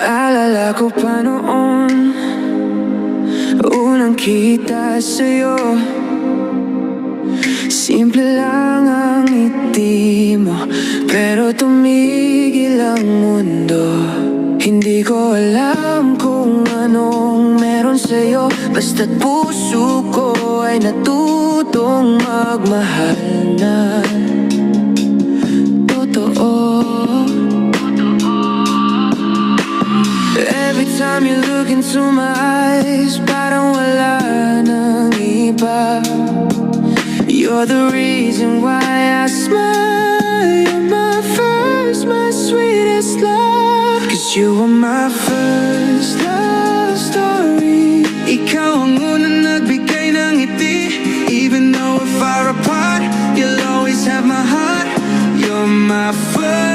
Naalala ko pa noon, unang kita sa'yo. Simple lang ang ngiti mo, pero tumigil ang mundo. Hindi ko alam kung anong meron sa'yo, basta't puso ko ay natutong magmahal na totoo. Every time you look into my eyes, parang wala nang iba. You're the reason why I smile. You're my first, my sweetest love. 'Cause you were my first love story. Ikaw ang unang nagbigay ng ngiti. Even though we're far apart, you'll always have my heart. You're my first